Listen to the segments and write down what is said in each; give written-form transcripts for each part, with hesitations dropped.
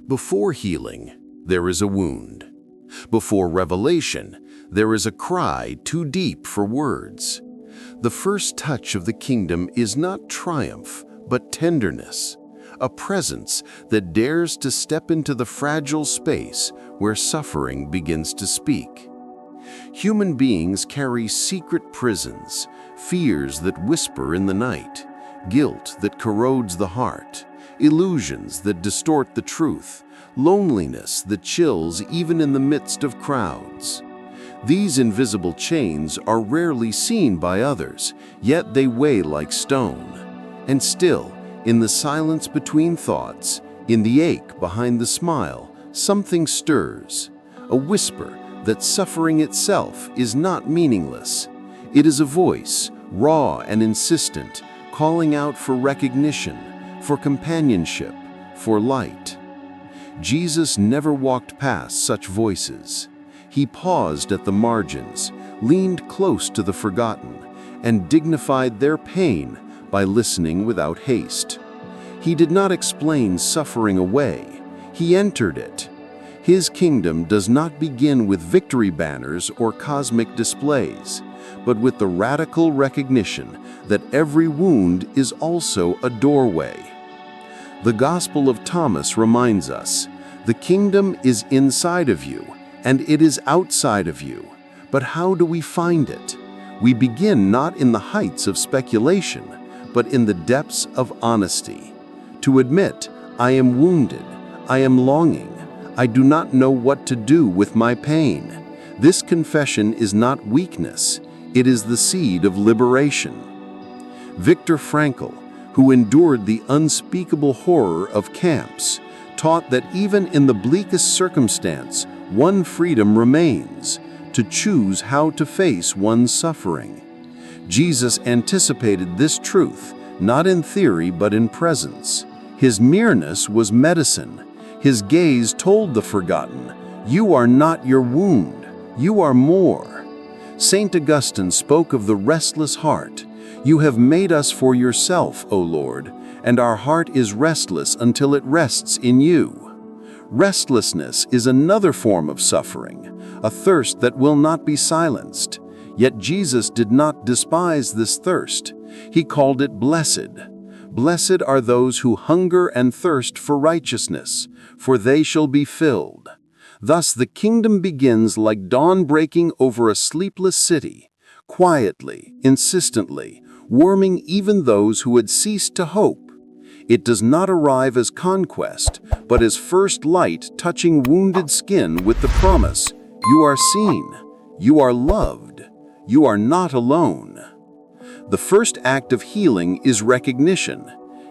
Before healing, there is a wound. Before revelation, there is a cry too deep for words. The first touch of the kingdom is not triumph, but tenderness, a presence that dares to step into the fragile space where suffering begins to speak. Human beings carry secret prisons, fears that whisper in the night, guilt that corrodes the heart, illusions that distort the truth, loneliness that chills even in the midst of crowds. These invisible chains are rarely seen by others, yet they weigh like stone. And still, in the silence between thoughts, in the ache behind the smile, something stirs, a whisper that suffering itself is not meaningless. It is a voice, raw and insistent, calling out for recognition, for companionship, for light. Jesus never walked past such voices. He paused at the margins, leaned close to the forgotten, and dignified their pain by listening without haste. He did not explain suffering away. He entered it. His kingdom does not begin with victory banners or cosmic displays, but with the radical recognition that every wound is also a doorway. The Gospel of Thomas reminds us, the kingdom is inside of you, and it is outside of you. But how do we find it? We begin not in the heights of speculation, but in the depths of honesty. To admit, I am wounded, I am longing, I do not know what to do with my pain. This confession is not weakness, it is the seed of liberation. Viktor Frankl, who endured the unspeakable horror of camps, taught that even in the bleakest circumstance, one freedom remains, to choose how to face one's suffering. Jesus anticipated this truth, not in theory but in presence. His nearness was medicine. His gaze told the forgotten, "You are not your wound, you are more." Saint Augustine spoke of the restless heart. "You have made us for yourself, O Lord, and our heart is restless until it rests in you." Restlessness is another form of suffering, a thirst that will not be silenced. Yet Jesus did not despise this thirst. He called it blessed. Blessed are those who hunger and thirst for righteousness, for they shall be filled. Thus the kingdom begins like dawn breaking over a sleepless city, quietly, insistently, warming even those who had ceased to hope. It does not arrive as conquest, but as first light touching wounded skin with the promise, "You are seen, you are loved, you are not alone." The first act of healing is recognition,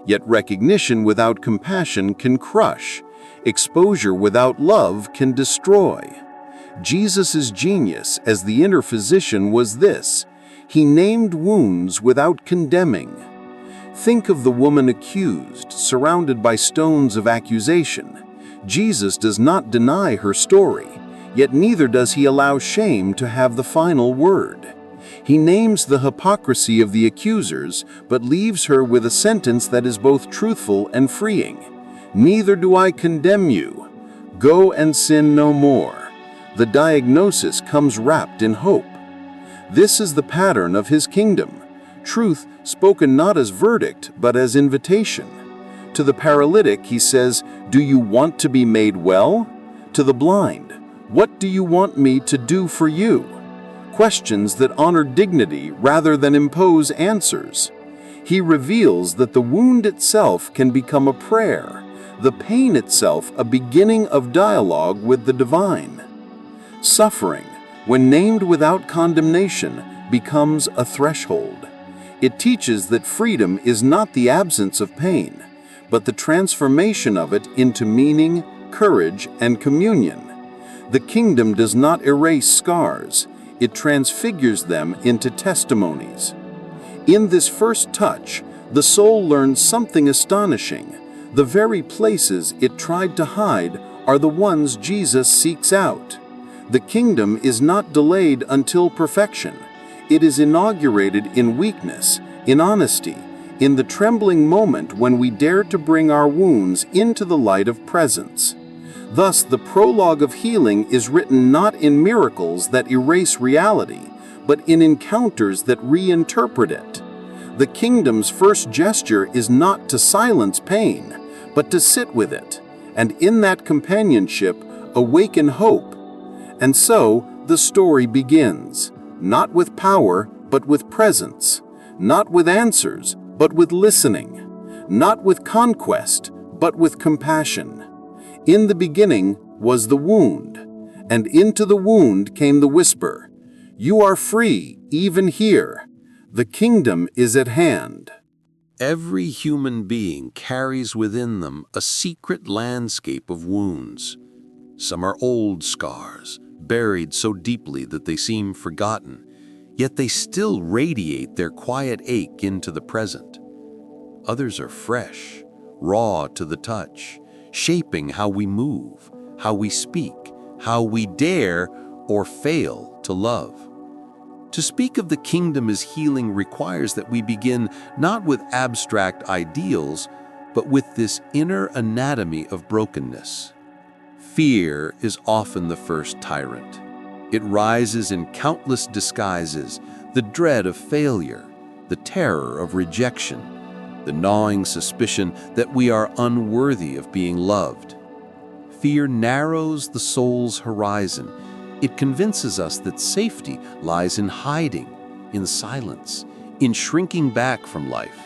yet recognition without compassion can crush. Exposure without love can destroy. Jesus' genius as the inner physician was this: he named wounds without condemning. Think of the woman accused, surrounded by stones of accusation. Jesus does not deny her story, yet neither does he allow shame to have the final word. He names the hypocrisy of the accusers, but leaves her with a sentence that is both truthful and freeing. "Neither do I condemn you. Go and sin no more." The diagnosis comes wrapped in hope. This is the pattern of his kingdom. Truth spoken not as verdict, but as invitation. To the paralytic, he says, "Do you want to be made well?" To the blind, "What do you want me to do for you?" Questions that honor dignity rather than impose answers. He reveals that the wound itself can become a prayer, the pain itself a beginning of dialogue with the divine. Suffering, when named without condemnation, becomes a threshold. It teaches that freedom is not the absence of pain, but the transformation of it into meaning, courage, and communion. The kingdom does not erase scars, it transfigures them into testimonies. In this first touch, the soul learns something astonishing. The very places it tried to hide are the ones Jesus seeks out. The kingdom is not delayed until perfection. It is inaugurated in weakness, in honesty, in the trembling moment when we dare to bring our wounds into the light of presence. Thus, the prologue of healing is written not in miracles that erase reality, but in encounters that reinterpret it. The kingdom's first gesture is not to silence pain, but to sit with it, and in that companionship, awaken hope. And so, the story begins, not with power, but with presence, not with answers, but with listening, not with conquest, but with compassion. In the beginning was the wound, and into the wound came the whisper, "You are free, even here. The kingdom is at hand." Every human being carries within them a secret landscape of wounds. Some are old scars, buried so deeply that they seem forgotten, yet they still radiate their quiet ache into the present. Others are fresh, raw to the touch, shaping how we move, how we speak, how we dare or fail to love. To speak of the kingdom as healing requires that we begin not with abstract ideals, but with this inner anatomy of brokenness. Fear is often the first tyrant. It rises in countless disguises: the dread of failure, the terror of rejection, the gnawing suspicion that we are unworthy of being loved. Fear narrows the soul's horizon. It convinces us that safety lies in hiding, in silence, in shrinking back from life.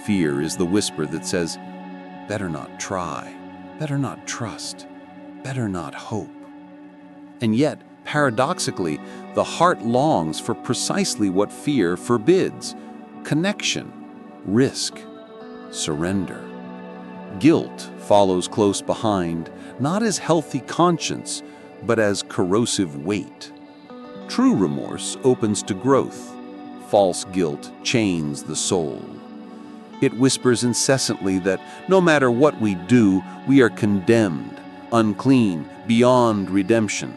Fear is the whisper that says, better not try, better not trust, better not hope. And yet, paradoxically, the heart longs for precisely what fear forbids: connection, risk, surrender. Guilt follows close behind, not as healthy conscience, but as corrosive weight. True remorse opens to growth. False guilt chains the soul. It whispers incessantly that no matter what we do, we are condemned, unclean, beyond redemption.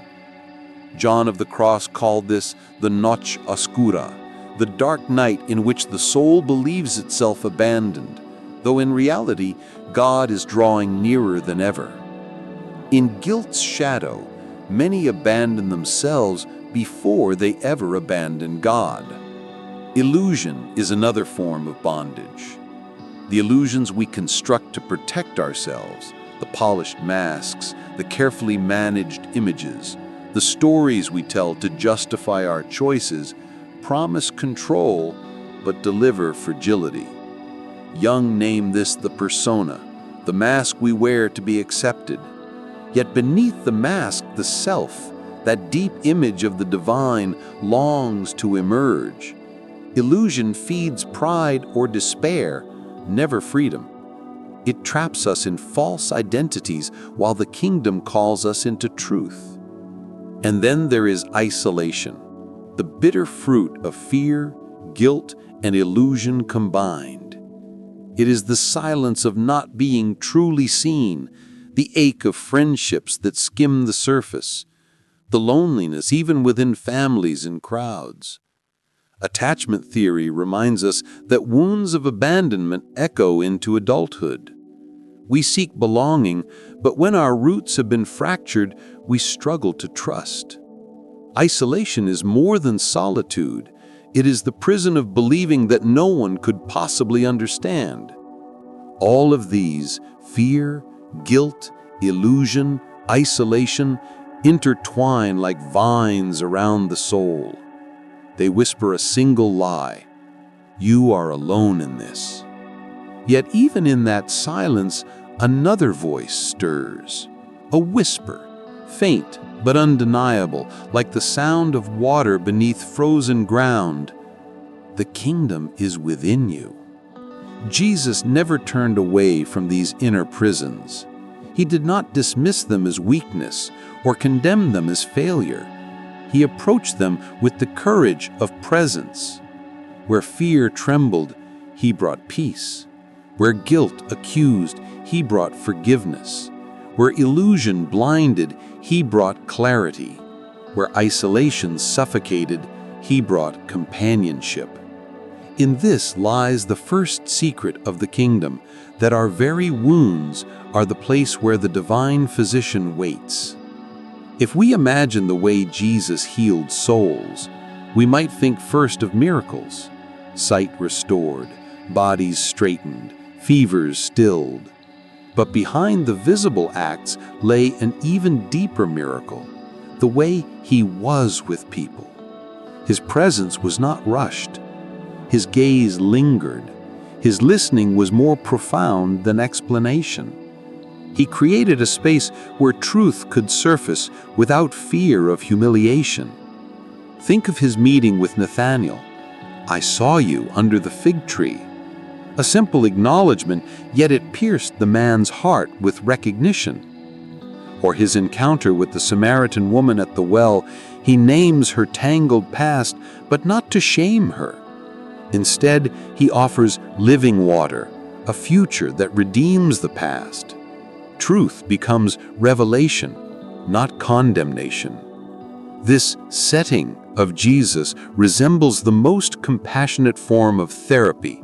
John of the Cross called this the noche oscura, the dark night in which the soul believes itself abandoned, though in reality, God is drawing nearer than ever. In guilt's shadow, many abandon themselves before they ever abandon God. Illusion is another form of bondage. The illusions we construct to protect ourselves, the polished masks, the carefully managed images, the stories we tell to justify our choices, promise control but deliver fragility. Jung named this the persona, the mask we wear to be accepted. Yet beneath the mask, the self, that deep image of the divine, longs to emerge. Illusion feeds pride or despair, never freedom. It traps us in false identities while the kingdom calls us into truth. And then there is isolation, the bitter fruit of fear, guilt, and illusion combined. It is the silence of not being truly seen, the ache of friendships that skim the surface, the loneliness even within families and crowds. Attachment theory reminds us that wounds of abandonment echo into adulthood. We seek belonging, but when our roots have been fractured, we struggle to trust. Isolation is more than solitude. It is the prison of believing that no one could possibly understand. All of these, fear, guilt, illusion, isolation, intertwine like vines around the soul. They whisper a single lie: you are alone in this. Yet even in that silence, another voice stirs, a whisper, faint but undeniable, like the sound of water beneath frozen ground. The kingdom is within you. Jesus never turned away from these inner prisons. He did not dismiss them as weakness or condemn them as failure. He approached them with the courage of presence. Where fear trembled, he brought peace. Where guilt accused, he brought forgiveness. Where illusion blinded, he brought clarity. Where isolation suffocated, he brought companionship. In this lies the first secret of the kingdom, that our very wounds are the place where the divine physician waits. If we imagine the way Jesus healed souls, we might think first of miracles: sight restored, bodies straightened, fevers stilled. But behind the visible acts lay an even deeper miracle: the way he was with people. His presence was not rushed. His gaze lingered. His listening was more profound than explanation. He created a space where truth could surface without fear of humiliation. Think of his meeting with Nathanael. "I saw you under the fig tree." A simple acknowledgement, yet it pierced the man's heart with recognition. Or his encounter with the Samaritan woman at the well. He names her tangled past, but not to shame her. Instead, he offers living water, a future that redeems the past. Truth becomes revelation, not condemnation. This setting of Jesus resembles the most compassionate form of therapy,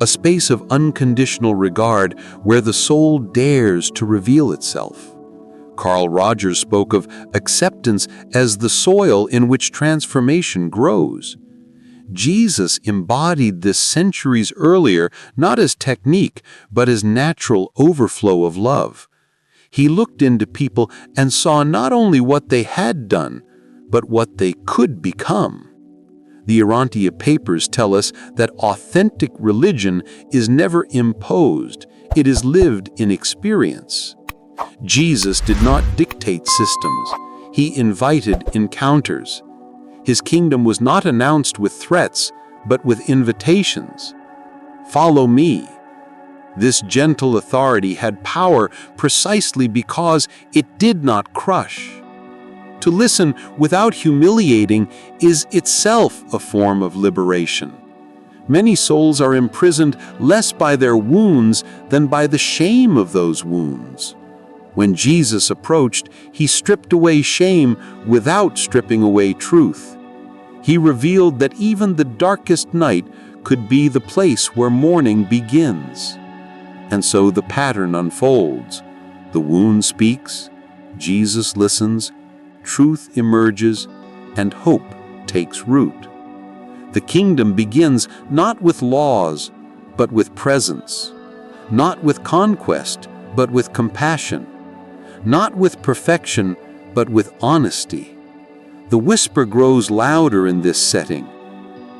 a space of unconditional regard where the soul dares to reveal itself. Carl Rogers spoke of acceptance as the soil in which transformation grows. Jesus embodied this centuries earlier, not as technique, but as natural overflow of love. He looked into people and saw not only what they had done, but what they could become. The Urantia Papers tell us that authentic religion is never imposed, it is lived in experience. Jesus did not dictate systems, he invited encounters. His kingdom was not announced with threats, but with invitations. "Follow me." This gentle authority had power precisely because it did not crush. To listen without humiliating is itself a form of liberation. Many souls are imprisoned less by their wounds than by the shame of those wounds. When Jesus approached, he stripped away shame without stripping away truth. He revealed that even the darkest night could be the place where morning begins. And so the pattern unfolds. The wound speaks, Jesus listens, truth emerges, and hope takes root. The kingdom begins not with laws, but with presence, not with conquest, but with compassion, not with perfection, but with honesty. The whisper grows louder in this setting.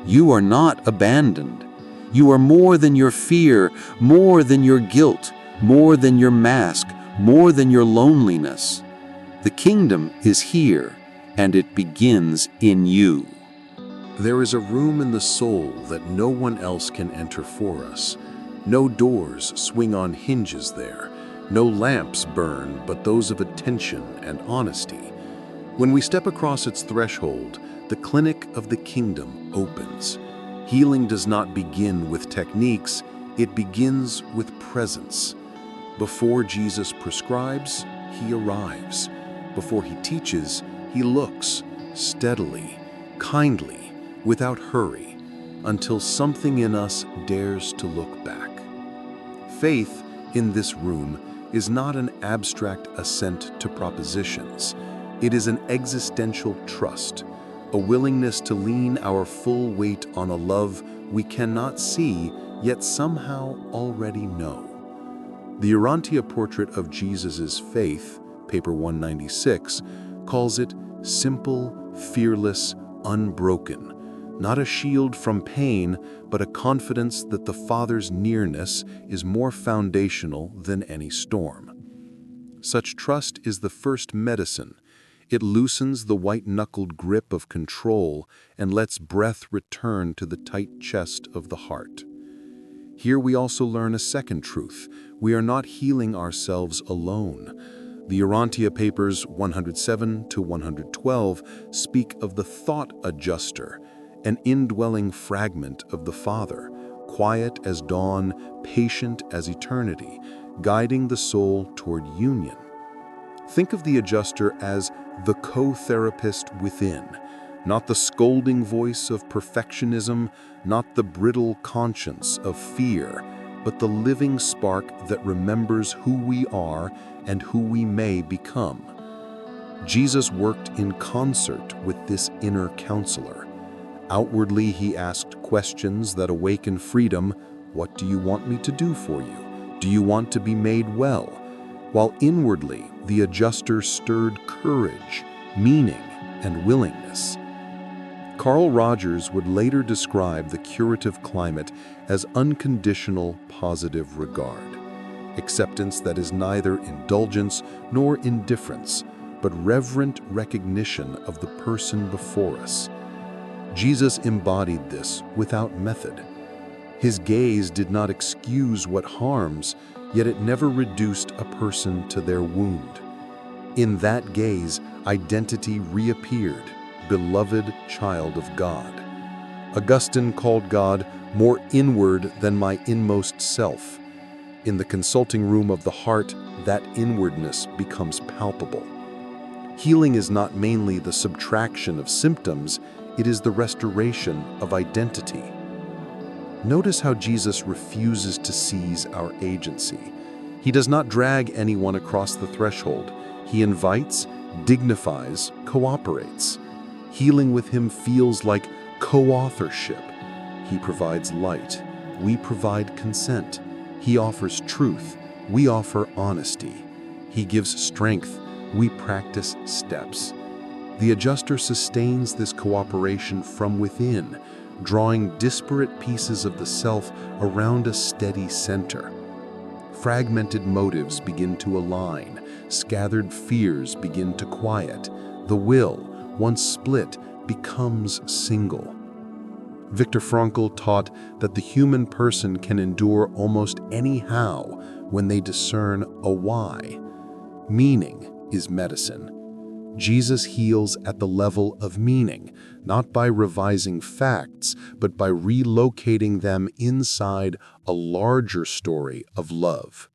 You are not abandoned. You are more than your fear, more than your guilt, more than your mask, more than your loneliness. The kingdom is here, and it begins in you. There is a room in the soul that no one else can enter for us. No doors swing on hinges there. No lamps burn but those of attention and honesty. When we step across its threshold, the clinic of the kingdom opens. Healing does not begin with techniques, it begins with presence. Before Jesus prescribes, he arrives. Before he teaches, he looks steadily, kindly, without hurry, until something in us dares to look back. Faith in this room is not an abstract assent to propositions. It is an existential trust, a willingness to lean our full weight on a love we cannot see, yet somehow already know. The Urantia portrait of Jesus' faith, paper 196, calls it simple, fearless, unbroken, not a shield from pain, but a confidence that the Father's nearness is more foundational than any storm. Such trust is the first medicine. It loosens the white-knuckled grip of control and lets breath return to the tight chest of the heart. Here we also learn a second truth. We are not healing ourselves alone. The Urantia Papers 107 to 112 speak of the thought adjuster, an indwelling fragment of the Father, quiet as dawn, patient as eternity, guiding the soul toward union. Think of the adjuster as the co-therapist within, not the scolding voice of perfectionism, not the brittle conscience of fear, but the living spark that remembers who we are and who we may become. Jesus worked in concert with this inner counselor. Outwardly, he asked questions that awaken freedom. What do you want me to do for you? Do you want to be made well? While inwardly, the adjuster stirred courage, meaning, and willingness. Carl Rogers would later describe the curative climate as unconditional positive regard, acceptance that is neither indulgence nor indifference, but reverent recognition of the person before us. Jesus embodied this without method. His gaze did not excuse what harms, yet it never reduced a person to their wound. In that gaze, identity reappeared, beloved child of God. Augustine called God more inward than my inmost self. In the consulting room of the heart, that inwardness becomes palpable. Healing is not mainly the subtraction of symptoms, it is the restoration of identity. Notice how Jesus refuses to seize our agency. He does not drag anyone across the threshold. He invites, dignifies, cooperates. Healing with him feels like co-authorship. He provides light. We provide consent. He offers truth. We offer honesty. He gives strength. We practice steps. The adjuster sustains this cooperation from within, drawing disparate pieces of the self around a steady center. Fragmented motives begin to align, scattered fears begin to quiet. The will, once split, becomes single. Viktor Frankl taught that the human person can endure almost any how when they discern a why. Meaning is medicine. Jesus heals at the level of meaning, not by revising facts, but by relocating them inside a larger story of love.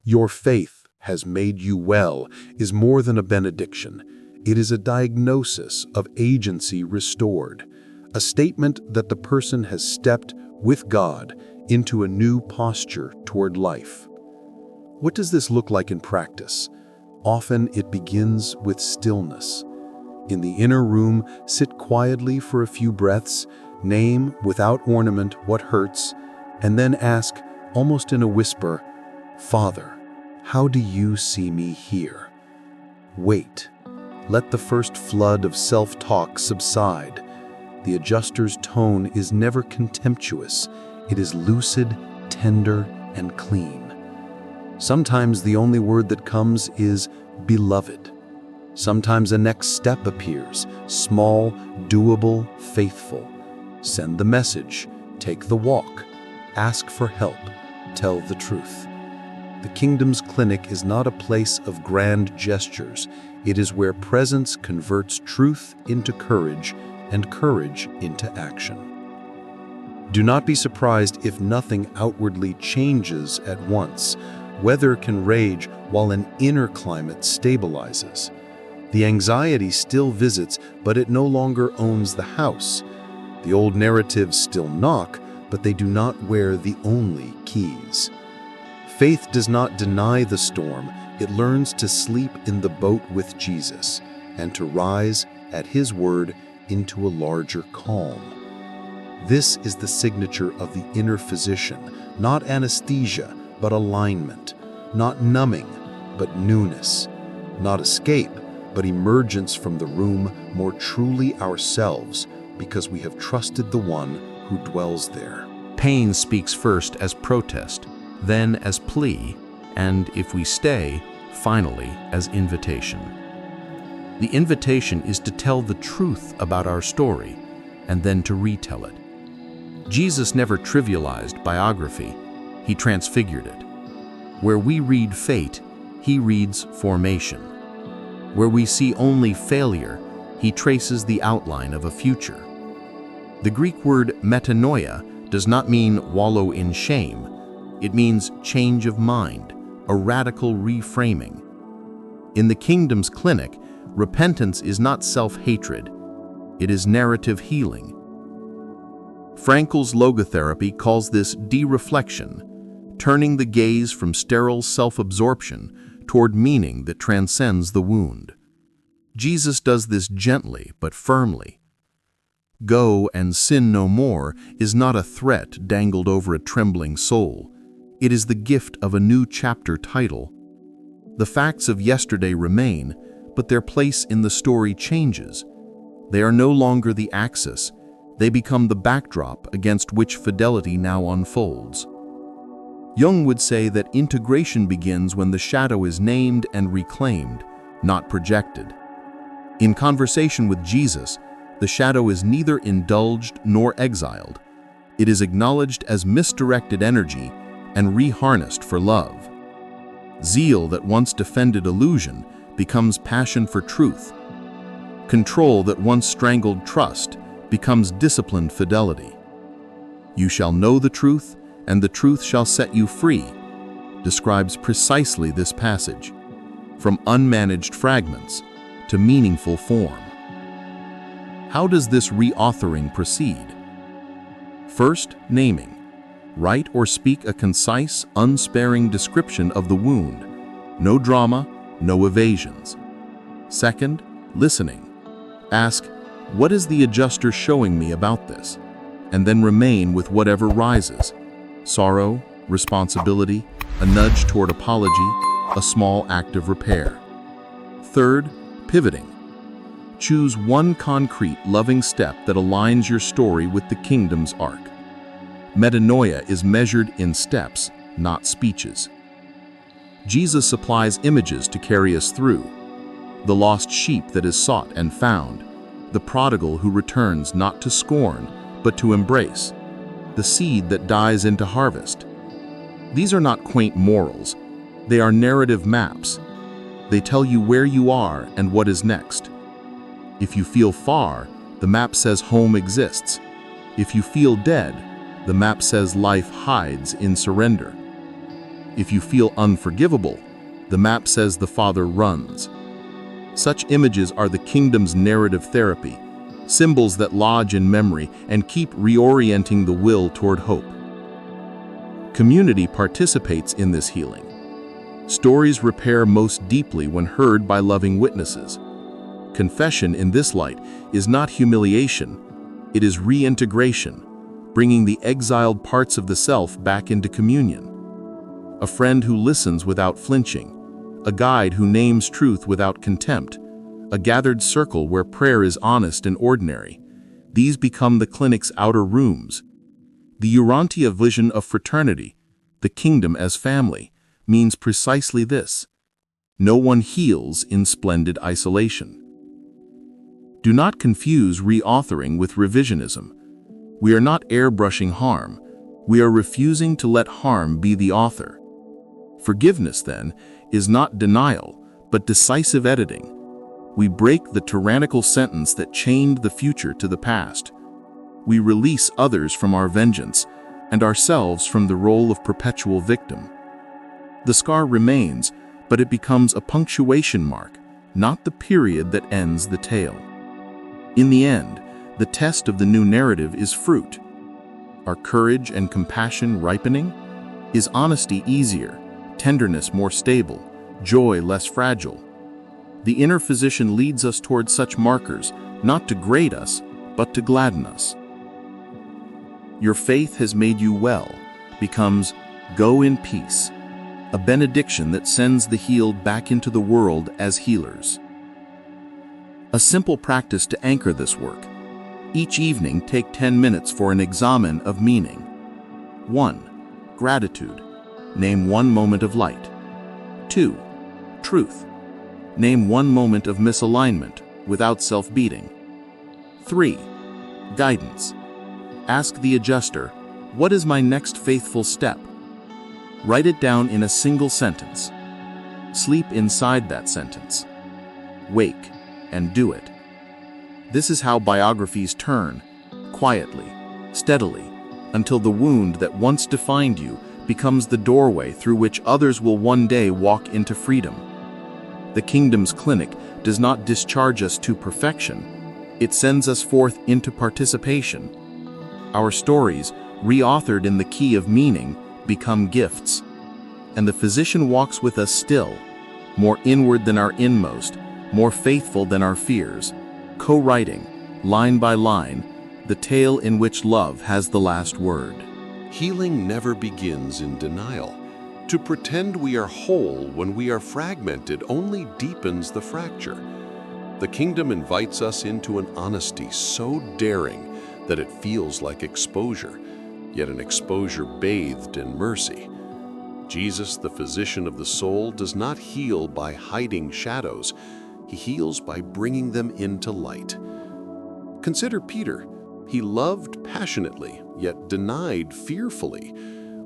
Your faith has made you well is more than a benediction. It is a diagnosis of agency restored, a statement that the person has stepped with God into a new posture toward life. What does this look like in practice? Often it begins with stillness. In the inner room, sit quietly for a few breaths, name without ornament what hurts, and then ask, almost in a whisper, "Father, how do you see me here?" Wait. Let the first flood of self-talk subside. The adjuster's tone is never contemptuous. It is lucid, tender, and clean. Sometimes the only word that comes is beloved. Sometimes a next step appears, small, doable, faithful. Send the message, take the walk, ask for help, tell the truth. The kingdom's clinic is not a place of grand gestures. It is where presence converts truth into courage and courage into action. Do not be surprised if nothing outwardly changes at once. Weather can rage while an inner climate stabilizes. The anxiety still visits, but it no longer owns the house. The old narratives still knock, but they do not wear the only keys. Faith does not deny the storm. It learns to sleep in the boat with Jesus and to rise at His word into a larger calm. This is the signature of the inner physician, not anesthesia, but alignment, not numbing, but newness, not escape, but emergence from the room more truly ourselves because we have trusted the one who dwells there. Pain speaks first as protest, then as plea, and if we stay, finally as invitation. The invitation is to tell the truth about our story and then to retell it. Jesus never trivialized biography. He transfigured it. Where we read fate, He reads formation. Where we see only failure, He traces the outline of a future. The Greek word metanoia does not mean wallow in shame. It means change of mind, a radical reframing. In the kingdom's clinic, repentance is not self-hatred. It is narrative healing. Frankl's logotherapy calls this de-reflection, turning the gaze from sterile self-absorption toward meaning that transcends the wound. Jesus does this gently but firmly. Go and sin no more is not a threat dangled over a trembling soul. It is the gift of a new chapter title. The facts of yesterday remain, but their place in the story changes. They are no longer the axis. They become the backdrop against which fidelity now unfolds. Jung would say that integration begins when the shadow is named and reclaimed, not projected. In conversation with Jesus, the shadow is neither indulged nor exiled. It is acknowledged as misdirected energy and reharnessed for love. Zeal that once defended illusion becomes passion for truth. Control that once strangled trust becomes disciplined fidelity. You shall know the truth, and the truth shall set you free, describes precisely this passage, from unmanaged fragments to meaningful form. How does this reauthoring proceed? First, naming. Write or speak a concise, unsparing description of the wound. No drama, no evasions. Second, listening. Ask, what is the adjuster showing me about this? And then remain with whatever rises. Sorrow, responsibility, a nudge toward apology, a small act of repair. Third, pivoting. Choose one concrete, loving step that aligns your story with the kingdom's arc. Metanoia is measured in steps, not speeches. Jesus supplies images to carry us through. The lost sheep that is sought and found, the prodigal who returns not to scorn, but to embrace, the seed that dies into harvest. These are not quaint morals. They are narrative maps. They tell you where you are and what is next. If you feel far, the map says home exists. If you feel dead, the map says life hides in surrender. If you feel unforgivable, the map says the Father runs. Such images are the kingdom's narrative therapy, symbols that lodge in memory and keep reorienting the will toward hope. Community participates in this healing. Stories repair most deeply when heard by loving witnesses. Confession in this light is not humiliation, it is reintegration, bringing the exiled parts of the self back into communion. A friend who listens without flinching, a guide who names truth without contempt, a gathered circle where prayer is honest and ordinary. These become the clinic's outer rooms. The Urantia vision of fraternity, the kingdom as family, means precisely this. No one heals in splendid isolation. Do not confuse reauthoring with revisionism. We are not airbrushing harm. We are refusing to let harm be the author. Forgiveness, then, is not denial, but decisive editing. We break the tyrannical sentence that chained the future to the past. We release others from our vengeance and ourselves from the role of perpetual victim. The scar remains, but it becomes a punctuation mark, not the period that ends the tale. In the end, the test of the new narrative is fruit. Are courage and compassion ripening? Is honesty easier, tenderness more stable, joy less fragile? The inner physician leads us toward such markers, not to grade us, but to gladden us. Your faith has made you well becomes go in peace, a benediction that sends the healed back into the world as healers. A simple practice to anchor this work. Each evening, take 10 minutes for an examen of meaning. 1. Gratitude. Name one moment of light. 2. Truth. Name one moment of misalignment without self-beating. 3. Guidance. Ask the adjuster, what is my next faithful step? Write it down in a single sentence. Sleep inside that sentence. Wake and do it. This is how biographies turn, quietly, steadily, until the wound that once defined you becomes the doorway through which others will one day walk into freedom. The kingdom's clinic does not discharge us to perfection. It sends us forth into participation. Our stories, reauthored in the key of meaning, become gifts. And the physician walks with us still, more inward than our inmost, more faithful than our fears, co-writing, line by line, the tale in which love has the last word. Healing never begins in denial. To pretend we are whole when we are fragmented only deepens the fracture. The kingdom invites us into an honesty so daring that it feels like exposure, yet an exposure bathed in mercy. Jesus, the physician of the soul, does not heal by hiding shadows. He heals by bringing them into light. Consider Peter. He loved passionately, yet denied fearfully.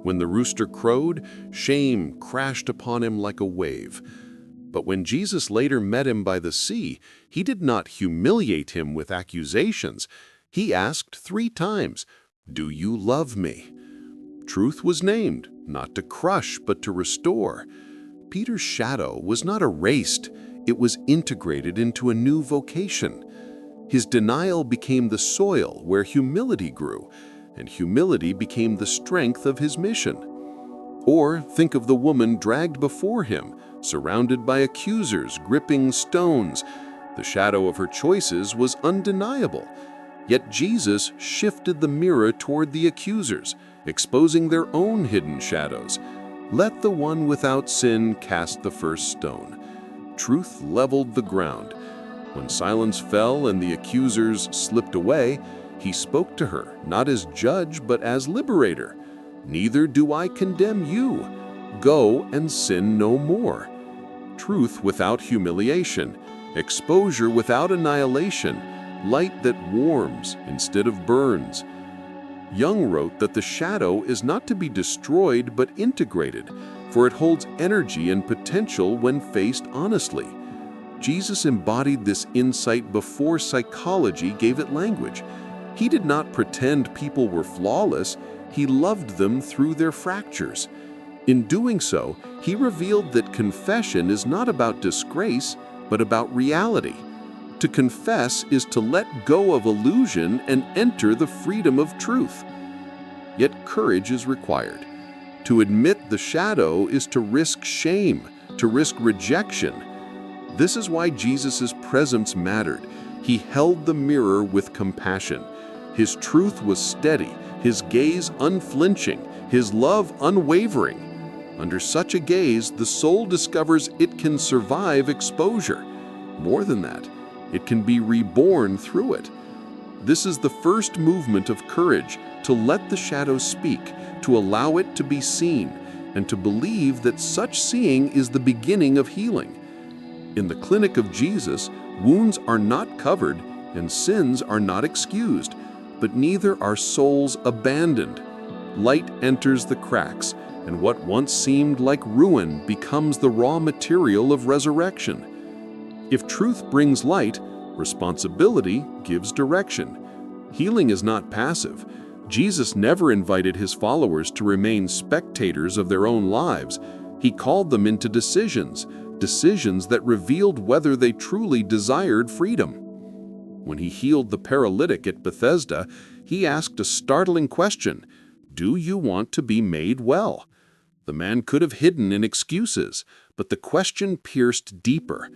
When the rooster crowed, shame crashed upon him like a wave. But when Jesus later met him by the sea, he did not humiliate him with accusations. He asked 3 times, "Do you love me?" Truth was named, not to crush, but to restore. Peter's shadow was not erased, it was integrated into a new vocation. His denial became the soil where humility grew, and humility became the strength of his mission. Or think of the woman dragged before him, surrounded by accusers gripping stones. The shadow of her choices was undeniable. Yet Jesus shifted the mirror toward the accusers, exposing their own hidden shadows. Let the one without sin cast the first stone. Truth leveled the ground. When silence fell and the accusers slipped away, he spoke to her, not as judge, but as liberator. "Neither do I condemn you. Go and sin no more." Truth without humiliation, exposure without annihilation, light that warms instead of burns. Jung wrote that the shadow is not to be destroyed but integrated, for it holds energy and potential when faced honestly. Jesus embodied this insight before psychology gave it language. He did not pretend people were flawless, he loved them through their fractures. In doing so, he revealed that confession is not about disgrace, but about reality. To confess is to let go of illusion and enter the freedom of truth. Yet courage is required. To admit the shadow is to risk shame, to risk rejection. This is why Jesus' presence mattered. He held the mirror with compassion. His truth was steady, his gaze unflinching, his love unwavering. Under such a gaze, the soul discovers it can survive exposure. More than that, it can be reborn through it. This is the first movement of courage, to let the shadow speak, to allow it to be seen, and to believe that such seeing is the beginning of healing. In the clinic of Jesus, wounds are not covered and sins are not excused, but neither are souls abandoned. Light enters the cracks, and what once seemed like ruin becomes the raw material of resurrection. If truth brings light, responsibility gives direction. Healing is not passive. Jesus never invited his followers to remain spectators of their own lives. He called them into decisions that revealed whether they truly desired freedom. When he healed the paralytic at Bethesda, he asked a startling question: "Do you want to be made well?" The man could have hidden in excuses, but the question pierced deeper.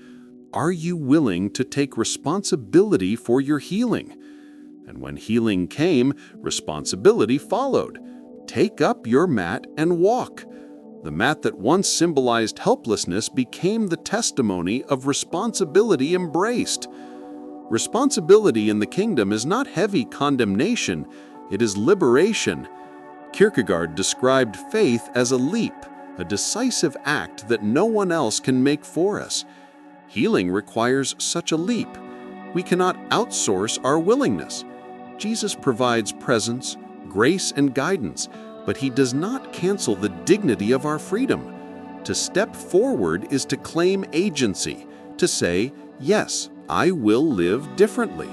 Are you willing to take responsibility for your healing? And when healing came, responsibility followed. Take up your mat and walk. The mat that once symbolized helplessness became the testimony of responsibility embraced. Responsibility in the kingdom is not heavy condemnation, it is liberation. Kierkegaard described faith as a leap, a decisive act that no one else can make for us. Healing requires such a leap. We cannot outsource our willingness. Jesus provides presence, grace, and guidance, but he does not cancel the dignity of our freedom. To step forward is to claim agency, to say, "Yes, I will live differently."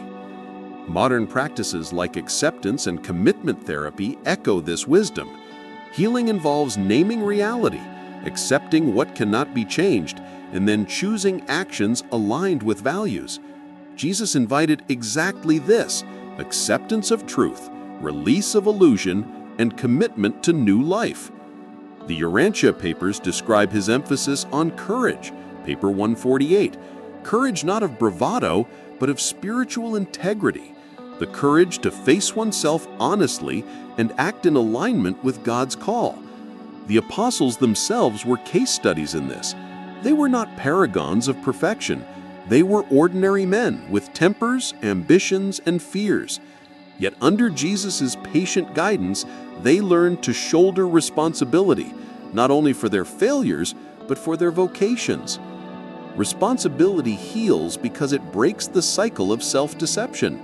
Modern practices like acceptance and commitment therapy echo this wisdom. Healing involves naming reality, accepting what cannot be changed, and then choosing actions aligned with values. Jesus invited exactly this: acceptance of truth, release of illusion, and commitment to new life. The Urantia Papers describe his emphasis on courage, paper 148. Courage not of bravado, but of spiritual integrity. The courage to face oneself honestly and act in alignment with God's call. The apostles themselves were case studies in this. They were not paragons of perfection. They were ordinary men with tempers, ambitions, and fears. Yet under Jesus' patient guidance, they learned to shoulder responsibility, not only for their failures, but for their vocations. Responsibility heals because it breaks the cycle of self-deception.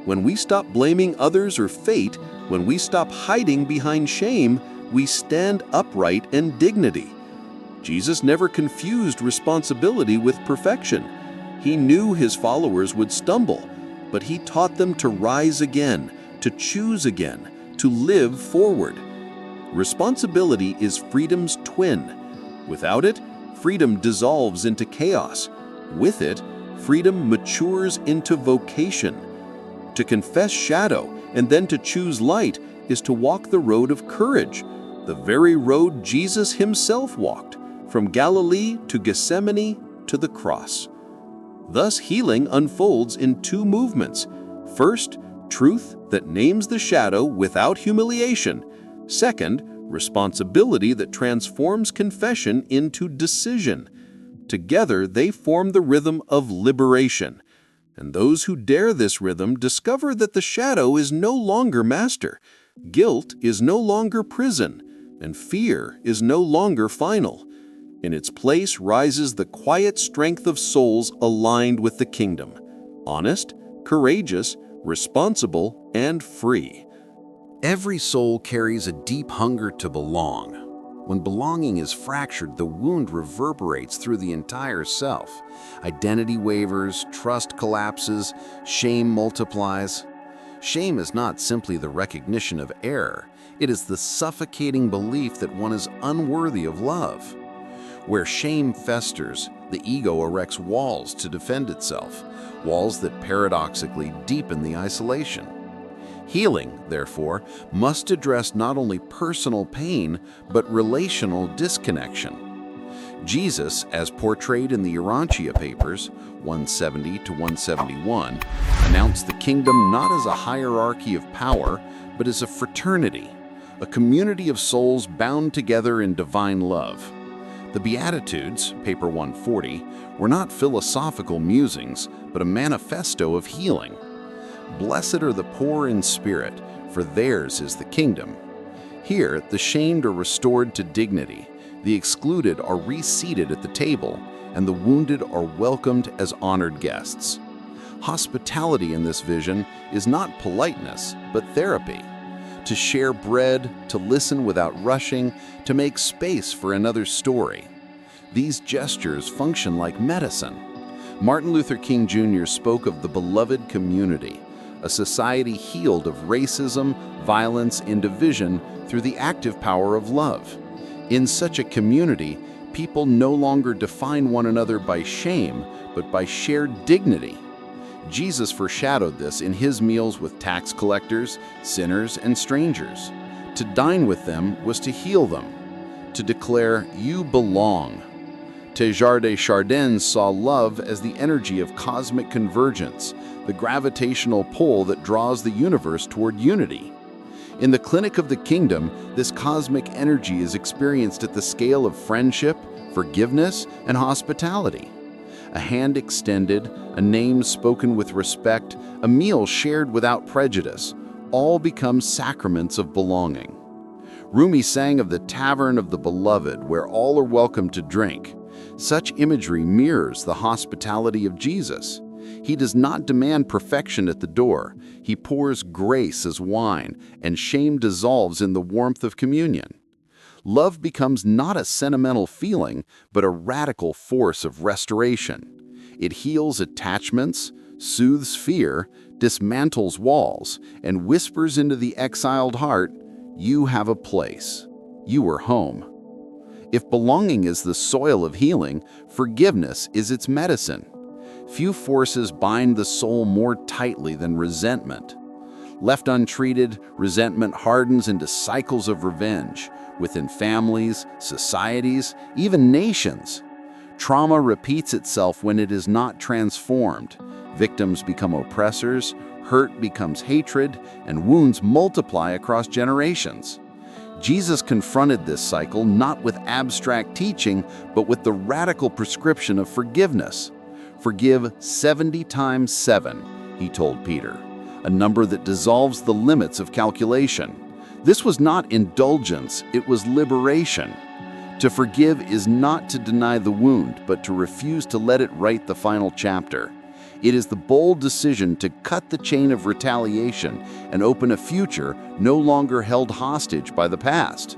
When we stop blaming others or fate, when we stop hiding behind shame, we stand upright in dignity. Jesus never confused responsibility with perfection. He knew his followers would stumble, but he taught them to rise again, to choose again, to live forward. Responsibility is freedom's twin. Without it, freedom dissolves into chaos. With it, freedom matures into vocation. To confess shadow and then to choose light is to walk the road of courage, the very road Jesus himself walked, from Galilee to Gethsemane to the cross. Thus, healing unfolds in two movements. First, truth that names the shadow without humiliation. Second, responsibility that transforms confession into decision. Together, they form the rhythm of liberation. And those who dare this rhythm discover that the shadow is no longer master, guilt is no longer prison, and fear is no longer final. In its place rises the quiet strength of souls aligned with the kingdom, honest, courageous, responsible, and free. Every soul carries a deep hunger to belong. When belonging is fractured, the wound reverberates through the entire self. Identity wavers, trust collapses, shame multiplies. Shame is not simply the recognition of error. It is the suffocating belief that one is unworthy of love. Where shame festers, the ego erects walls to defend itself, walls that paradoxically deepen the isolation. Healing, therefore, must address not only personal pain, but relational disconnection. Jesus, as portrayed in the Urantia Papers, 170 to 171, announced the kingdom not as a hierarchy of power, but as a fraternity, a community of souls bound together in divine love. The Beatitudes, paper 140, were not philosophical musings, but a manifesto of healing. Blessed are the poor in spirit, for theirs is the kingdom. Here, the shamed are restored to dignity, the excluded are reseated at the table, and the wounded are welcomed as honored guests. Hospitality in this vision is not politeness, but therapy. To share bread, to listen without rushing, to make space for another's story. These gestures function like medicine. Martin Luther King Jr. spoke of the beloved community, a society healed of racism, violence, and division through the active power of love. In such a community, people no longer define one another by shame, but by shared dignity. Jesus foreshadowed this in his meals with tax collectors, sinners, and strangers. To dine with them was to heal them, to declare, "You belong." Teilhard de Chardin saw love as the energy of cosmic convergence, the gravitational pull that draws the universe toward unity. In the clinic of the kingdom, this cosmic energy is experienced at the scale of friendship, forgiveness, and hospitality. A hand extended, a name spoken with respect, a meal shared without prejudice, all become sacraments of belonging. Rumi sang of the tavern of the beloved, where all are welcome to drink. Such imagery mirrors the hospitality of Jesus. He does not demand perfection at the door. He pours grace as wine, and shame dissolves in the warmth of communion. Love becomes not a sentimental feeling, but a radical force of restoration. It heals attachments, soothes fear, dismantles walls, and whispers into the exiled heart, "You have a place. You are home." If belonging is the soil of healing, forgiveness is its medicine. Few forces bind the soul more tightly than resentment. Left untreated, resentment hardens into cycles of revenge within families, societies, even nations. Trauma repeats itself when it is not transformed. Victims become oppressors, hurt becomes hatred, and wounds multiply across generations. Jesus confronted this cycle not with abstract teaching, but with the radical prescription of forgiveness. Forgive 70 times 7, he told Peter, a number that dissolves the limits of calculation. This was not indulgence, it was liberation. To forgive is not to deny the wound, but to refuse to let it write the final chapter. It is the bold decision to cut the chain of retaliation and open a future no longer held hostage by the past.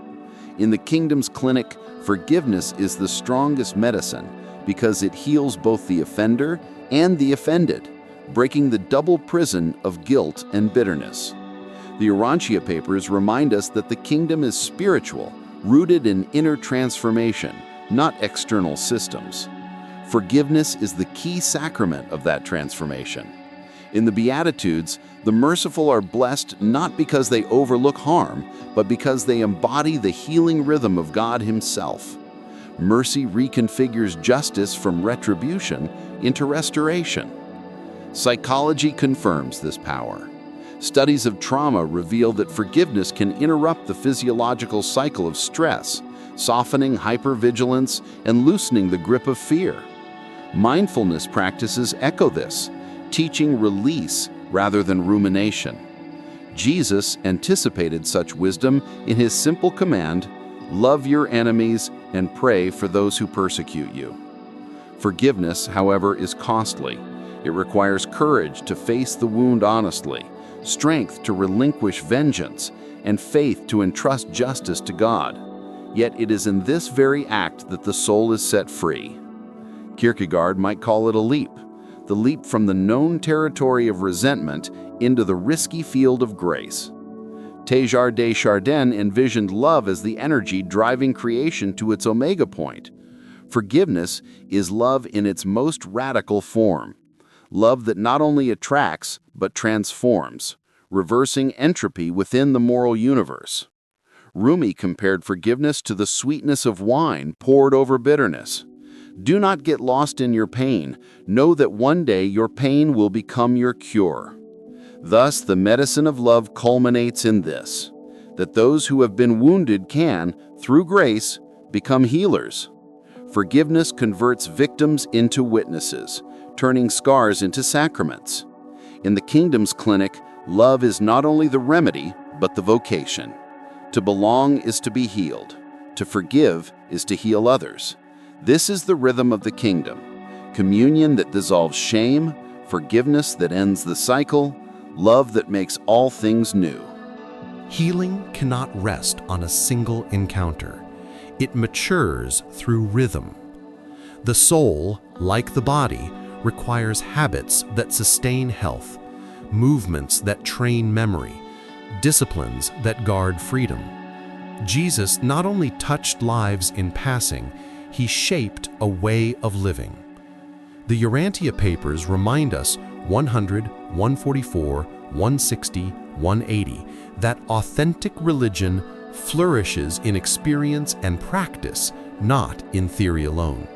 In the kingdom's clinic, forgiveness is the strongest medicine because it heals both the offender and the offended, breaking the double prison of guilt and bitterness. The Urantia Papers remind us that the kingdom is spiritual, rooted in inner transformation, not external systems. Forgiveness is the key sacrament of that transformation. In the Beatitudes, the merciful are blessed not because they overlook harm, but because they embody the healing rhythm of God Himself. Mercy reconfigures justice from retribution into restoration. Psychology confirms this power. Studies of trauma reveal that forgiveness can interrupt the physiological cycle of stress, softening hypervigilance and loosening the grip of fear. Mindfulness practices echo this, teaching release rather than rumination. Jesus anticipated such wisdom in His simple command, "Love your enemies and pray for those who persecute you." Forgiveness, however, is costly. It requires courage to face the wound honestly, strength to relinquish vengeance, and faith to entrust justice to God. Yet it is in this very act that the soul is set free. Kierkegaard might call it a leap, the leap from the known territory of resentment into the risky field of grace. Teilhard de Chardin envisioned love as the energy driving creation to its omega point. Forgiveness is love in its most radical form. Love that not only attracts, but transforms, reversing entropy within the moral universe. Rumi compared forgiveness to the sweetness of wine poured over bitterness. Do not get lost in your pain. Know that one day your pain will become your cure. Thus, the medicine of love culminates in this, that those who have been wounded can, through grace, become healers. Forgiveness converts victims into witnesses, turning scars into sacraments. In the kingdom's clinic, love is not only the remedy, but the vocation. To belong is to be healed. To forgive is to heal others. This is the rhythm of the kingdom. Communion that dissolves shame, forgiveness that ends the cycle, love that makes all things new. Healing cannot rest on a single encounter. It matures through rhythm. The soul, like the body, requires habits that sustain health, movements that train memory, disciplines that guard freedom. Jesus not only touched lives in passing, He shaped a way of living. The Urantia Papers remind us 100, 144, 160, 180 that authentic religion flourishes in experience and practice, not in theory alone.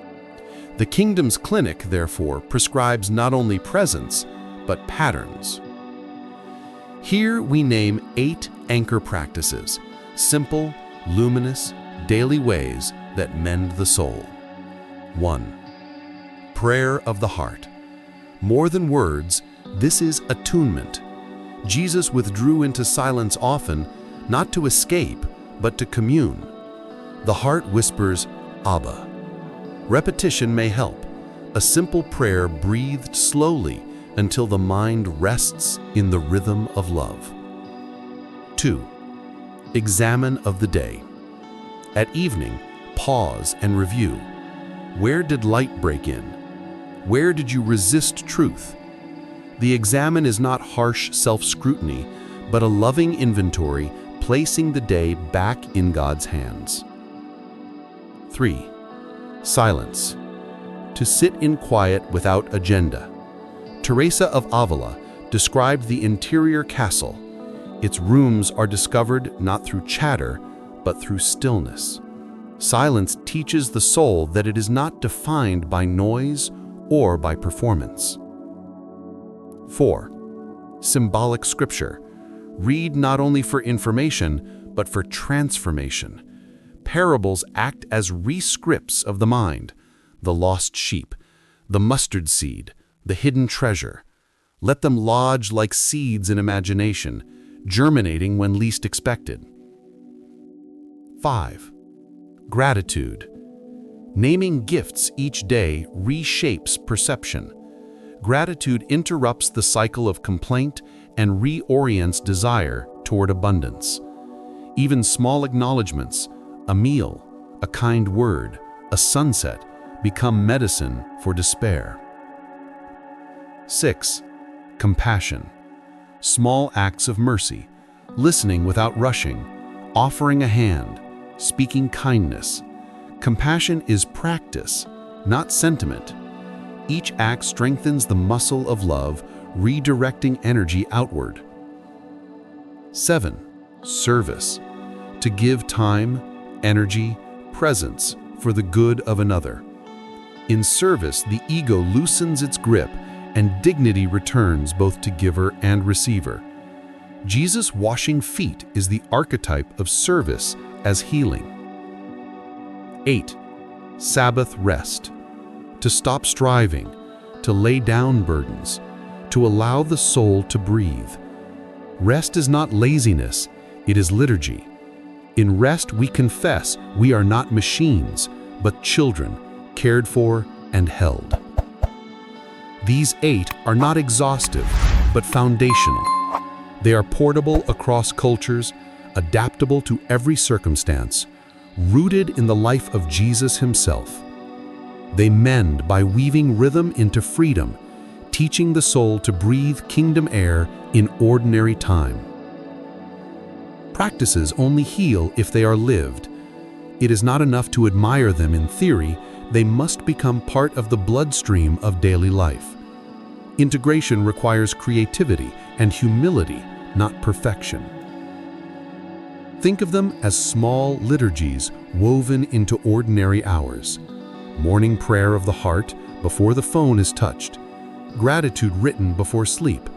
The kingdom's clinic, therefore, prescribes not only presence, but patterns. Here we name 8 anchor practices, simple, luminous, daily ways that mend the soul. 1. Prayer of the heart. More than words, this is attunement. Jesus withdrew into silence often, not to escape, but to commune. The heart whispers, Abba. Repetition may help. A simple prayer breathed slowly until the mind rests in the rhythm of love. 2. Examine of the day. At evening, pause and review. Where did light break in? Where did you resist truth? The examine is not harsh self-scrutiny, but a loving inventory placing the day back in God's hands. 3. Silence. to sit in quiet without agenda. Teresa of Ávila described the interior castle. Its rooms are discovered not through chatter, but through stillness. Silence teaches the soul that it is not defined by noise or by performance. 4. Symbolic scripture. Read not only for information, but for transformation. Parables act as rescripts of the mind, the lost sheep, the mustard seed, the hidden treasure. Let them lodge like seeds in imagination, germinating when least expected. 5. Gratitude. Naming gifts each day reshapes perception. Gratitude interrupts the cycle of complaint and reorients desire toward abundance. Even small acknowledgments, a meal, a kind word, a sunset, become medicine for despair. 6. Compassion. Small acts of mercy, listening without rushing, offering a hand, speaking kindness. Compassion is practice, not sentiment. Each act strengthens the muscle of love, redirecting energy outward. 7. Service. To give time, energy, presence for the good of another. In service, the ego loosens its grip and dignity returns both to giver and receiver. Jesus' washing feet is the archetype of service as healing. 8. Sabbath rest. To stop striving, to lay down burdens, to allow the soul to breathe. Rest is not laziness, it is liturgy. In rest we confess we are not machines, but children, cared for and held. These 8 are not exhaustive, but foundational. They are portable across cultures, adaptable to every circumstance, rooted in the life of Jesus himself. They mend by weaving rhythm into freedom, teaching the soul to breathe kingdom air in ordinary time. Practices only heal if they are lived. It is not enough to admire them in theory, they must become part of the bloodstream of daily life. Integration requires creativity and humility, not perfection. Think of them as small liturgies woven into ordinary hours. Morning prayer of the heart before the phone is touched. Gratitude written before sleep.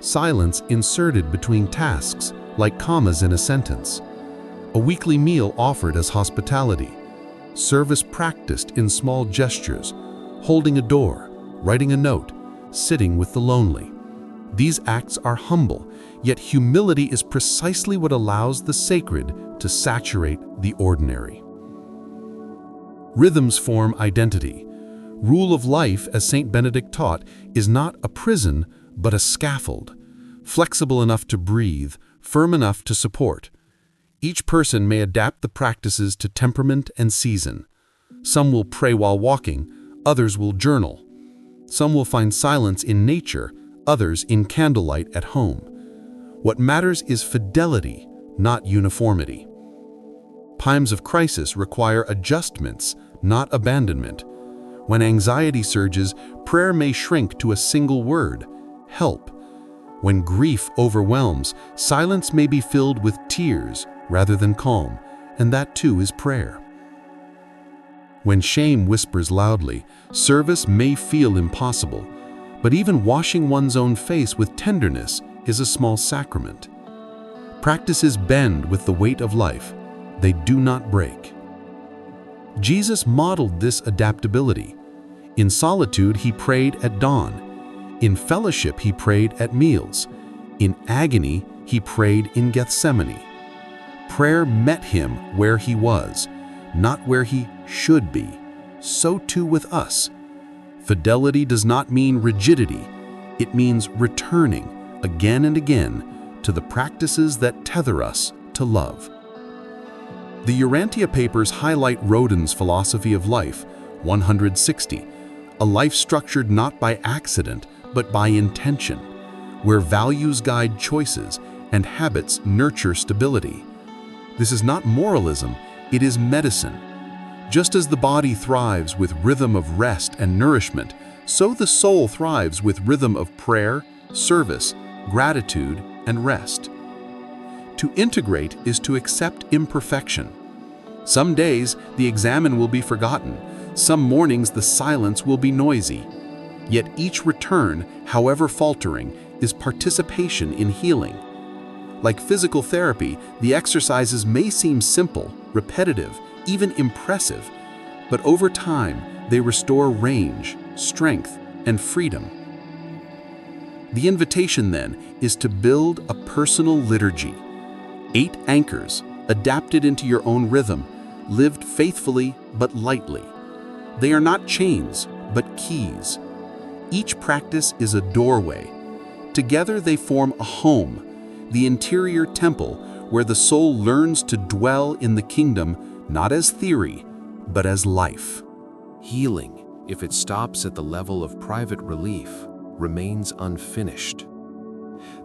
Silence inserted between tasks, like commas in a sentence. A weekly meal offered as hospitality. Service practiced in small gestures, holding a door, writing a note, sitting with the lonely. These acts are humble, yet humility is precisely what allows the sacred to saturate the ordinary. Rhythms form identity. Rule of life, as Saint Benedict taught, is not a prison, but a scaffold, flexible enough to breathe, firm enough to support. Each person may adapt the practices to temperament and season. Some will pray while walking, others will journal. Some will find silence in nature, others in candlelight at home. What matters is fidelity, not uniformity. Times of crisis require adjustments, not abandonment. When anxiety surges, prayer may shrink to a single word, help. When grief overwhelms, silence may be filled with tears rather than calm, and that too is prayer. When shame whispers loudly, service may feel impossible, but even washing one's own face with tenderness is a small sacrament. Practices bend with the weight of life. They do not break. Jesus modeled this adaptability. In solitude, he prayed at dawn. In fellowship, he prayed at meals. In agony, he prayed in Gethsemane. Prayer met him where he was, not where he should be. So too with us. Fidelity does not mean rigidity. It means returning again and again to the practices that tether us to love. The Urantia Papers highlight Rodin's philosophy of life, 160, a life structured not by accident, but by intention, where values guide choices and habits nurture stability. This is not moralism, it is medicine. Just as the body thrives with rhythm of rest and nourishment, so the soul thrives with rhythm of prayer, service, gratitude, and rest. To integrate is to accept imperfection. Some days the examen will be forgotten, some mornings the silence will be noisy. Yet each return, however faltering, is participation in healing. Like physical therapy, the exercises may seem simple, repetitive, even impressive, but over time they restore range, strength, and freedom. The invitation, then, is to build a personal liturgy. 8 anchors, adapted into your own rhythm, lived faithfully but lightly. They are not chains, but keys. Each practice is a doorway. Together they form a home, the interior temple where the soul learns to dwell in the kingdom not as theory, but as life. Healing, if it stops at the level of private relief, remains unfinished.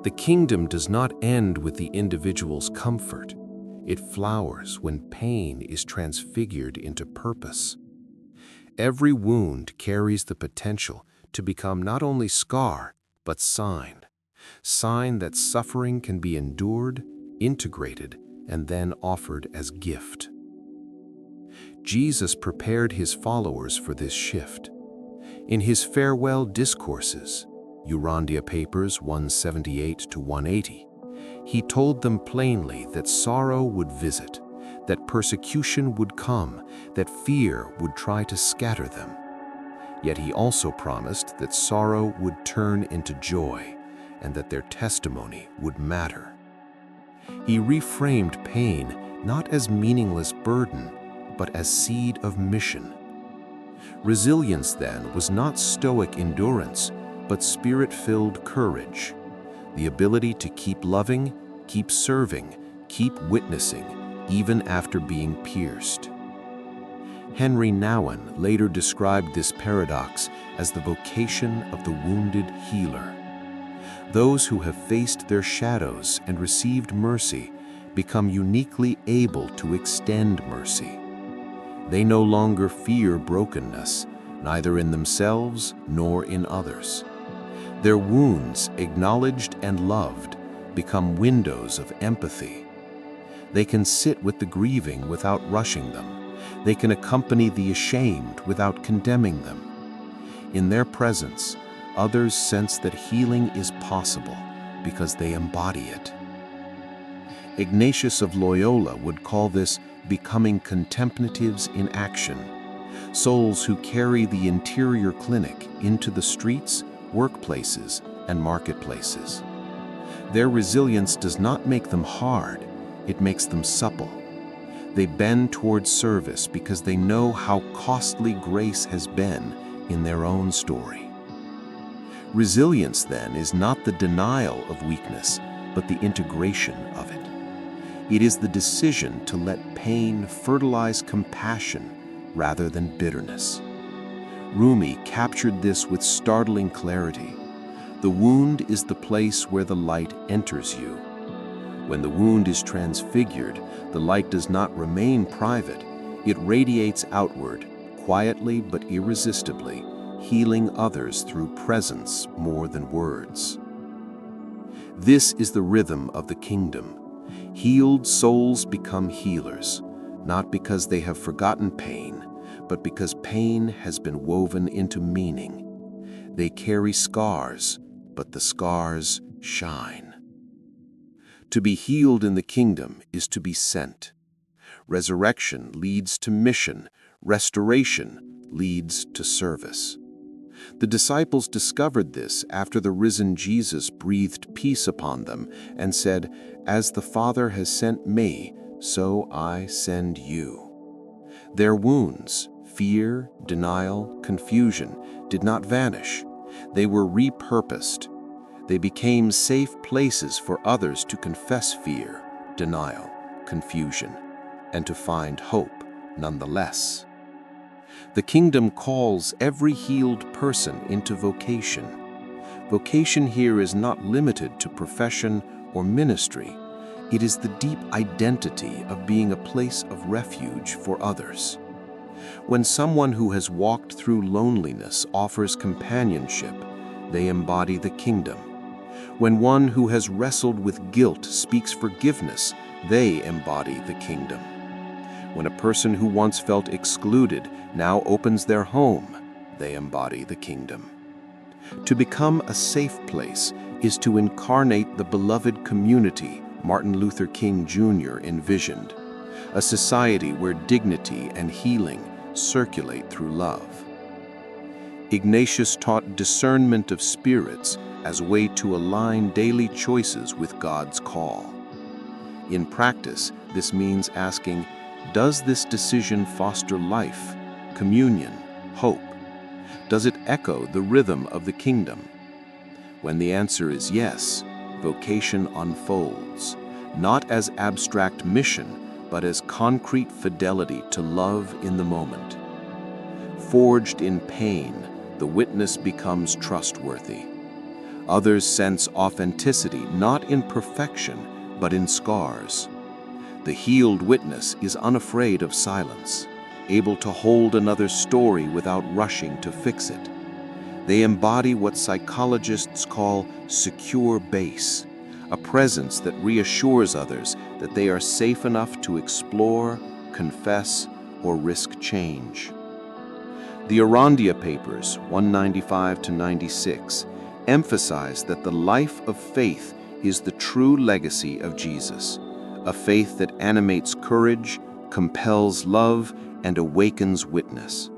The kingdom does not end with the individual's comfort. It flowers when pain is transfigured into purpose. Every wound carries the potential to become not only scar, but sign that suffering can be endured, integrated, and then offered as gift. Jesus prepared his followers for this shift. In his farewell discourses, Urantia Papers 178-180, he told them plainly that sorrow would visit, that persecution would come, that fear would try to scatter them. Yet he also promised that sorrow would turn into joy and that their testimony would matter. He reframed pain not as meaningless burden, but as seed of mission. Resilience, then, was not stoic endurance, but spirit-filled courage, the ability to keep loving, keep serving, keep witnessing, even after being pierced. Henry Nouwen later described this paradox as the vocation of the wounded healer. Those who have faced their shadows and received mercy become uniquely able to extend mercy. They no longer fear brokenness, neither in themselves nor in others. Their wounds, acknowledged and loved, become windows of empathy. They can sit with the grieving without rushing them. They can accompany the ashamed without condemning them. In their presence, others sense that healing is possible because they embody it. Ignatius of Loyola would call this becoming contemplatives in action, souls who carry the interior clinic into the streets, workplaces, and marketplaces. Their resilience does not make them hard, it makes them supple. They bend towards service because they know how costly grace has been in their own story. Resilience, then, is not the denial of weakness, but the integration of it. It is the decision to let pain fertilize compassion rather than bitterness. Rumi captured this with startling clarity. The wound is the place where the light enters you. When the wound is transfigured, the light does not remain private. It radiates outward, quietly but irresistibly, healing others through presence more than words. This is the rhythm of the kingdom. Healed souls become healers, not because they have forgotten pain, but because pain has been woven into meaning. They carry scars, but the scars shine. To be healed in the kingdom is to be sent. Resurrection leads to mission. Restoration leads to service. The disciples discovered this after the risen Jesus breathed peace upon them and said, "As the Father has sent me, so I send you." Their wounds, fear, denial, confusion, did not vanish. They were repurposed. They became safe places for others to confess fear, denial, confusion, and to find hope nonetheless. The kingdom calls every healed person into vocation. Vocation here is not limited to profession or ministry. It is the deep identity of being a place of refuge for others. When someone who has walked through loneliness offers companionship, they embody the kingdom. When one who has wrestled with guilt speaks forgiveness, they embody the kingdom. When a person who once felt excluded now opens their home, they embody the kingdom. To become a safe place is to incarnate the beloved community Martin Luther King Jr. envisioned, a society where dignity and healing circulate through love. Ignatius taught discernment of spirits as a way to align daily choices with God's call. In practice, this means asking, does this decision foster life, communion, hope? Does it echo the rhythm of the kingdom? When the answer is yes, vocation unfolds, not as abstract mission, but as concrete fidelity to love in the moment. Forged in pain, the witness becomes trustworthy. Others sense authenticity not in perfection, but in scars. The healed witness is unafraid of silence, able to hold another's story without rushing to fix it. They embody what psychologists call secure base, a presence that reassures others that they are safe enough to explore, confess, or risk change. The Urantia Papers, 195-96, emphasize that the life of faith is the true legacy of Jesus, a faith that animates courage, compels love, and awakens witness.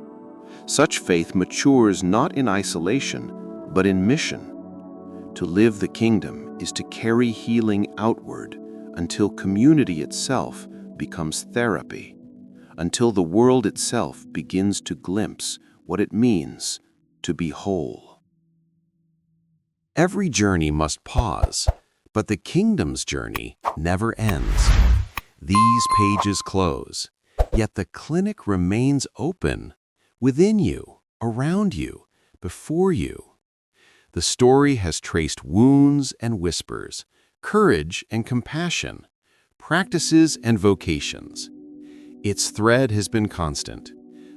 Such faith matures not in isolation, but in mission. To live the kingdom is to carry healing outward until community itself becomes therapy, until the world itself begins to glimpse what it means to be whole. Every journey must pause, but the kingdom's journey never ends. These pages close, yet the clinic remains open, within you, around you, before you. The story has traced wounds and whispers, courage and compassion, practices and vocations. Its thread has been constant,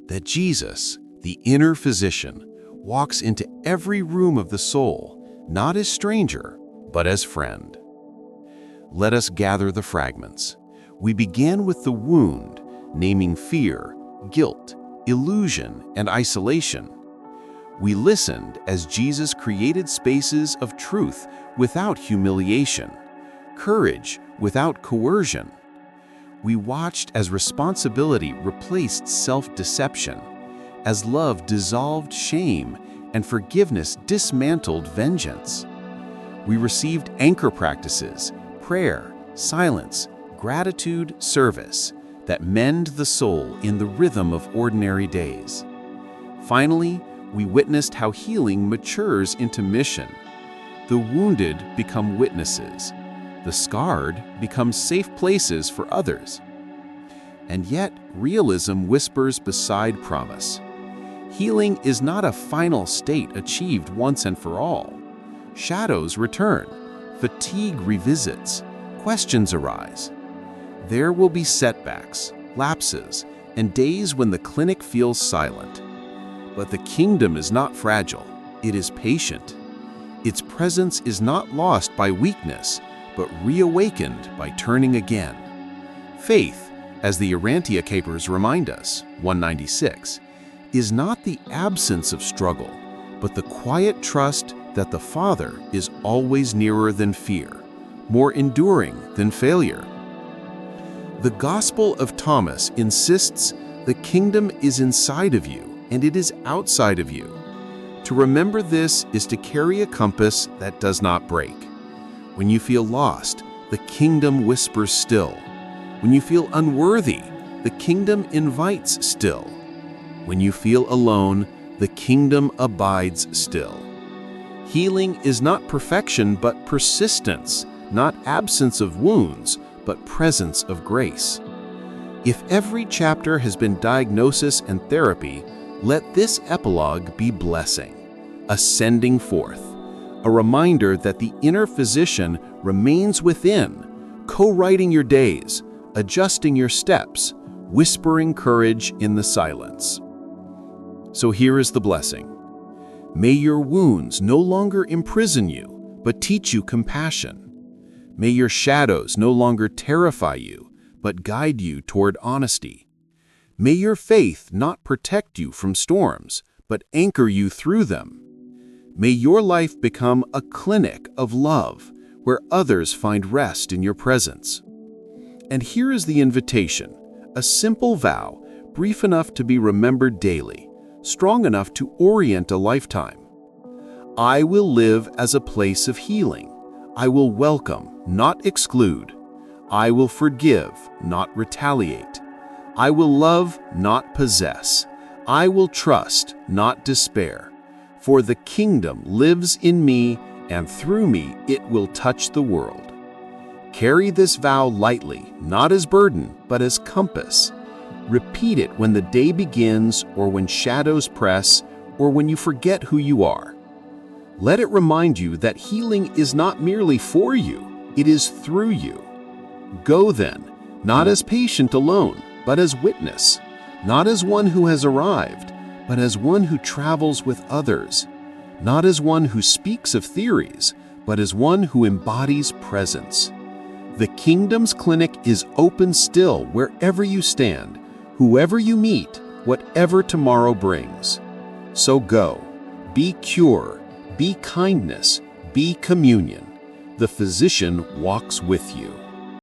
that Jesus, the inner physician, walks into every room of the soul, not as stranger, but as friend. Let us gather the fragments. We began with the wound, naming fear, guilt, illusion, and isolation. We listened as Jesus created spaces of truth without humiliation, courage without coercion. We watched as responsibility replaced self-deception, as love dissolved shame and forgiveness dismantled vengeance. We received anchor practices, prayer, silence, gratitude, service, that mend the soul in the rhythm of ordinary days. Finally, we witnessed how healing matures into mission. The wounded become witnesses. The scarred become safe places for others. And yet, realism whispers beside promise. Healing is not a final state achieved once and for all. Shadows return, fatigue revisits, questions arise. There will be setbacks, lapses, and days when the clinic feels silent. But the kingdom is not fragile, it is patient. Its presence is not lost by weakness, but reawakened by turning again. Faith, as the Urantia Papers remind us, 196, is not the absence of struggle, but the quiet trust that the Father is always nearer than fear, more enduring than failure. The Gospel of Thomas insists the kingdom is inside of you and it is outside of you. To remember this is to carry a compass that does not break. When you feel lost, the kingdom whispers still. When you feel unworthy, the kingdom invites still. When you feel alone, the kingdom abides still. Healing is not perfection but persistence, not absence of wounds, but presence of grace. If every chapter has been diagnosis and therapy, let this epilogue be blessing, ascending forth, a reminder that the inner physician remains within, co-writing your days, adjusting your steps, whispering courage in the silence. So here is the blessing. May your wounds no longer imprison you, but teach you compassion. May your shadows no longer terrify you, but guide you toward honesty. May your faith not protect you from storms, but anchor you through them. May your life become a clinic of love, where others find rest in your presence. And here is the invitation, a simple vow, brief enough to be remembered daily, strong enough to orient a lifetime. I will live as a place of healing. I will welcome, not exclude. I will forgive, not retaliate. I will love, not possess. I will trust, not despair. For the kingdom lives in me, and through me it will touch the world. Carry this vow lightly, not as burden, but as compass. Repeat it when the day begins, or when shadows press, or when you forget who you are. Let it remind you that healing is not merely for you, it is through you. Go then, not as patient alone, but as witness, not as one who has arrived, but as one who travels with others, not as one who speaks of theories, but as one who embodies presence. The kingdom's clinic is open still wherever you stand, whoever you meet, whatever tomorrow brings. So go, be cure, be kindness, be communion. The physician walks with you.